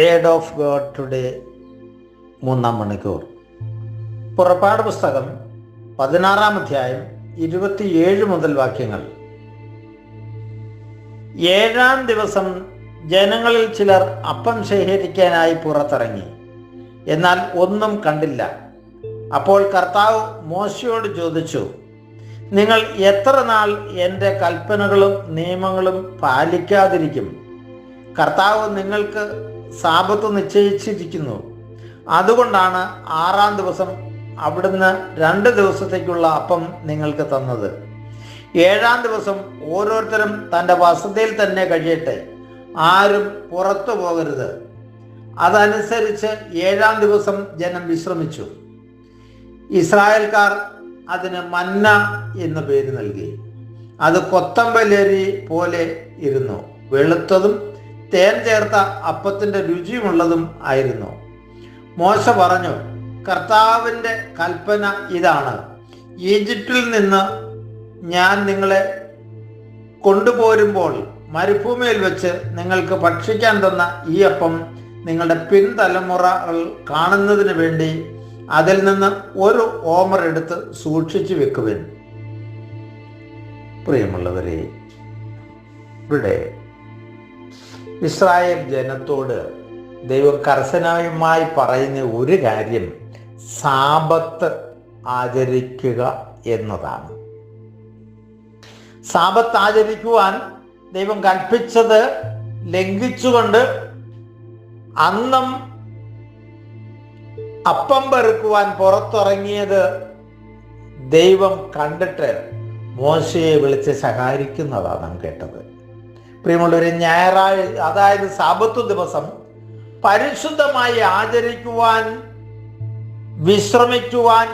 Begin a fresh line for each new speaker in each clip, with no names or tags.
Word of God today 3-ാം മണിക്കൂർ. പുറപ്പാട് പുസ്തകം 16-ാം അധ്യായം 27 മുതൽ വാക്യങ്ങൾ. 7-ാം ദിവസം ജനങ്ങളിൽ ചിലർ അപ്പം ശേഖരിക്കാനായി പുറത്തിറങ്ങി, എന്നാൽ ഒന്നും കണ്ടില്ല. അപ്പോൾ കർത്താവ് മോശയോട് ചോദിച്ചു, നിങ്ങൾ എത്ര നാൾ എൻ്റെ കൽപ്പനകളും നിയമങ്ങളും പാലിക്കാതിരിക്കും? കർത്താവ് നിങ്ങൾക്ക് സാബത്ത് നിശ്ചയിച്ചിരിക്കുന്നു. അതുകൊണ്ടാണ് 6-ാം ദിവസം അവിടുന്ന് 2 ദിവസത്തേക്കുള്ള അപ്പം നിങ്ങൾക്ക് തന്നത്. 7-ാം ദിവസം ഓരോരുത്തരും തൻ്റെ വസതിയിൽ തന്നെ കഴിയട്ടെ, ആരും പുറത്തു പോകരുത്. അതനുസരിച്ച് 7-ാം ദിവസം ജനം വിശ്രമിച്ചു. ഇസ്രായേൽക്കാർ അതിന് മന്ന എന്ന് പേര് നൽകി. അത് കൊത്തമ്പലേരി പോലെ ഇരുന്നു, വെളുത്തതും തേൻ ചേർത്ത അപ്പത്തിൻ്റെ രുചിയുമുള്ളതും ആയിരുന്നു. മോശ പറഞ്ഞു, കർത്താവിൻ്റെ കൽപ്പന ഇതാണ്: ഈജിപ്തിൽ നിന്ന് ഞാൻ നിങ്ങളെ കൊണ്ടുപോരുമ്പോൾ മരുഭൂമിയിൽ വെച്ച് നിങ്ങൾക്ക് ഭക്ഷിക്കാൻ തന്ന ഈ അപ്പം നിങ്ങളുടെ പിൻതലമുറകൾ കാണുന്നതിന് വേണ്ടി അതിൽ നിന്ന് ഒരു ഓമർ എടുത്ത് സൂക്ഷിച്ചു വെക്കുവിൻ. പ്രിയമുള്ളവരെ, ഇവിടെ ഇസ്രായേൽ ജനത്തോട് ദൈവം കർശനമായി പറയുന്ന ഒരു കാര്യം സാബത്ത് ആചരിക്കുക എന്നതാണ്. സാബത്ത് ആചരിക്കുവാൻ ദൈവം കൽപ്പിച്ചത് ലംഘിച്ചുകൊണ്ട് അന്നും അപ്പം പെറുക്കുവാൻ പുറത്തിറങ്ങിയത് ദൈവം കണ്ടിട്ട് മോശയെ വിളിച്ച് ശകാരിക്കുന്നതാണ് നാം കേട്ടത്. പ്രിയമുള്ളവരെ, ഞായറാഴ്ച, അതായത് സാബത്ത് ദിവസം പരിശുദ്ധമായി ആചരിക്കുവാൻ, വിശ്രമിക്കുവാൻ,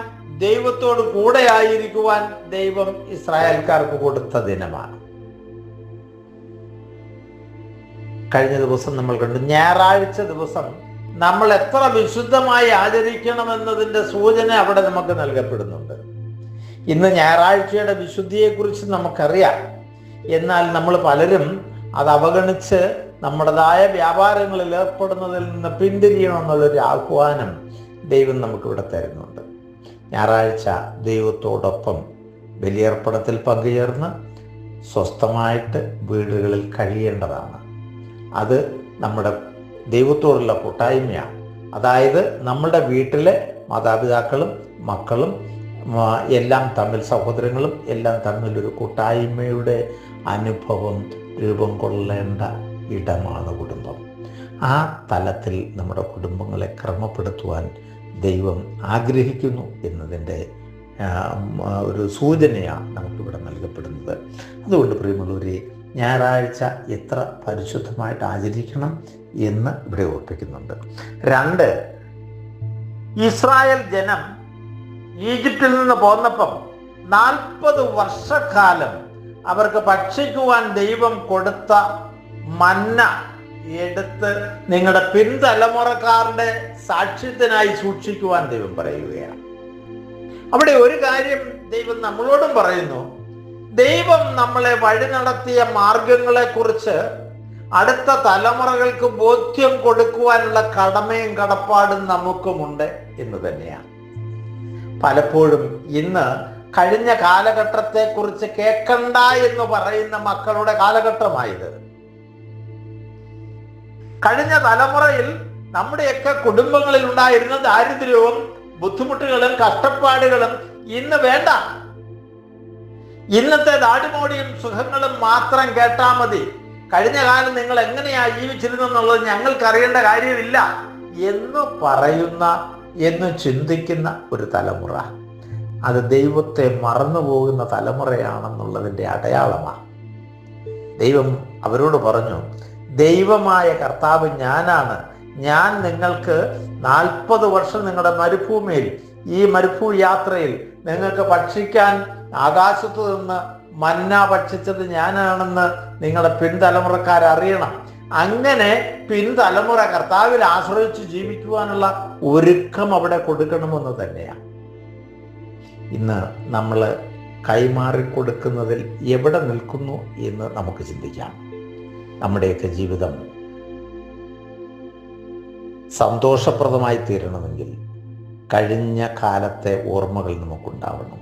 ദൈവത്തോട് കൂടെ ആയിരിക്കുവാൻ ദൈവം ഇസ്രായേൽക്കാർക്ക് കൊടുത്ത ദിനമാണ്. കഴിഞ്ഞ ദിവസം നമ്മൾ കണ്ടു, ഞായറാഴ്ച ദിവസം നമ്മൾ എത്ര വിശുദ്ധമായി ആചരിക്കണമെന്നതിൻ്റെ സൂചന അവിടെ നമുക്ക് നൽകപ്പെടുന്നുണ്ട്. ഇന്ന് ഞായറാഴ്ചയുടെ വിശുദ്ധിയെക്കുറിച്ച് നമുക്കറിയാം. എന്നാൽ നമ്മൾ പലരും അത് അവഗണിച്ച് നമ്മുടേതായ വ്യാപാരങ്ങളിൽ ഏർപ്പെടുന്നതിൽ നിന്ന് പിന്തിരിയണമെന്നുള്ളൊരു ആഹ്വാനം ദൈവം നമുക്കിവിടെ തരുന്നുണ്ട്. ഞായറാഴ്ച ദൈവത്തോടൊപ്പം ബലിയർപ്പണത്തിൽ പങ്കുചേർന്ന് സ്വസ്ഥമായിട്ട് വീടുകളിൽ കഴിയേണ്ടതാണ്. അത് നമ്മുടെ ദൈവത്തോടുള്ള കൂട്ടായ്മയാണ്. അതായത് നമ്മുടെ വീട്ടിലെ മാതാപിതാക്കളും മക്കളും എല്ലാം തമ്മിൽ, സഹോദരങ്ങളും എല്ലാം തമ്മിൽ ഒരു കൂട്ടായ്മയുടെ അനുഭവം രൂപം കൊള്ളേണ്ട ഇടമാണ് കുടുംബം. ആ തലത്തിൽ നമ്മുടെ കുടുംബങ്ങളെ ക്രമപ്പെടുത്തുവാൻ ദൈവം ആഗ്രഹിക്കുന്നു എന്നതിൻ്റെ ഒരു സൂചനയാണ് നമുക്കിവിടെ നൽകപ്പെടുന്നത്. അതുകൊണ്ട് പ്രിയമുള്ളവരെ, ഞായറാഴ്ച എത്ര പരിശുദ്ധമായിട്ട് ആചരിക്കണം എന്ന് ഇവിടെ ഓർപ്പിക്കുന്നുണ്ട്. 2, ഇസ്രായേൽ ജനം ഈജിപ്തിൽ നിന്ന് പോന്നപ്പം 40 വർഷക്കാലം അവർക്ക് ഭക്ഷിക്കുവാൻ ദൈവം കൊടുത്ത മന്ന എടുത്ത് നിങ്ങളുടെ പിൻതലമുറക്കാരുടെ സാക്ഷ്യത്തിനായി സൂക്ഷിക്കുവാൻ ദൈവം പറയുകയാണ്. അവിടെ ഒരു കാര്യം ദൈവം നമ്മളോടും പറയുന്നു. ദൈവം നമ്മളെ വഴി നടത്തിയ മാർഗങ്ങളെ കുറിച്ച് അടുത്ത തലമുറകൾക്ക് ബോധ്യം കൊടുക്കുവാനുള്ള കടമയും കടപ്പാടും നമുക്കുമുണ്ട് എന്ന് തന്നെയാണ്. പലപ്പോഴും ഇന്ന് കഴിഞ്ഞ കാലഘട്ടത്തെക്കുറിച്ച് കേൾക്കണ്ട എന്ന് പറയുന്ന മക്കളുടെ കാലഘട്ടമായത്. കഴിഞ്ഞ തലമുറയിൽ നമ്മുടെയൊക്കെ കുടുംബങ്ങളിൽ ഉണ്ടായിരുന്ന ദാരിദ്ര്യവും ബുദ്ധിമുട്ടുകളും കഷ്ടപ്പാടുകളും ഇന്ന് വേണ്ട. ഇന്നത്തെ നാടുമോടിയും സുഖങ്ങളും മാത്രം കേട്ടാൽ മതി. കഴിഞ്ഞ കാലം നിങ്ങൾ എങ്ങനെയാ ജീവിച്ചിരുന്നെന്നുള്ളത് ഞങ്ങൾക്ക് അറിയേണ്ട കാര്യമില്ല എന്ന് പറയുന്ന, എന്ന് ചിന്തിക്കുന്ന ഒരു തലമുറ, അത് ദൈവത്തെ മറന്നുപോകുന്ന തലമുറയാണെന്നുള്ളതിൻ്റെ അടയാളമാണ്. ദൈവം അവരോട് പറഞ്ഞു, ദൈവമായ കർത്താവ് ഞാനാണ്. ഞാൻ നിങ്ങൾക്ക് 40 വർഷം നിങ്ങളുടെ മരുഭൂമിയിൽ, ഈ മരുഭൂ യാത്രയിൽ നിങ്ങൾക്ക് ഭക്ഷിക്കാൻ ആകാശത്തു നിന്ന് മന്ന ഭക്ഷിച്ചത് ഞാനാണെന്ന് നിങ്ങളുടെ പിൻതലമുറക്കാരറിയണം. അങ്ങനെ പിൻതലമുറ കർത്താവിൽ ആശ്രയിച്ച് ജീവിക്കുവാനുള്ള ഒരുക്കം അവിടെ കൊടുക്കണമെന്ന് തന്നെയാണ്. ഇന്ന് നമ്മൾ കൈമാറിക്കൊടുക്കുന്നതിൽ എവിടെ നിൽക്കുന്നു എന്ന് നമുക്ക് ചിന്തിക്കാം. നമ്മുടെയൊക്കെ ജീവിതം സന്തോഷപ്രദമായി തീരണമെങ്കിൽ കഴിഞ്ഞ കാലത്തെ ഓർമ്മകൾ നമുക്കുണ്ടാവണം.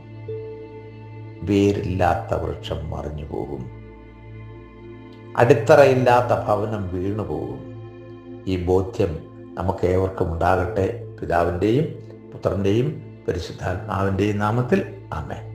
വേരില്ലാത്ത വൃക്ഷം മറിഞ്ഞു പോകും, അടിത്തറയില്ലാത്ത ഭവനം വീണുപോകും. ഈ ബോധ്യം നമുക്ക് ഏവർക്കും ഉണ്ടാകട്ടെ. പിതാവിൻ്റെയും പുത്രൻ്റെയും പരിശുദ്ധാത്മാവിൻ്റെയും നാമത്തിൽ ആമേൻ.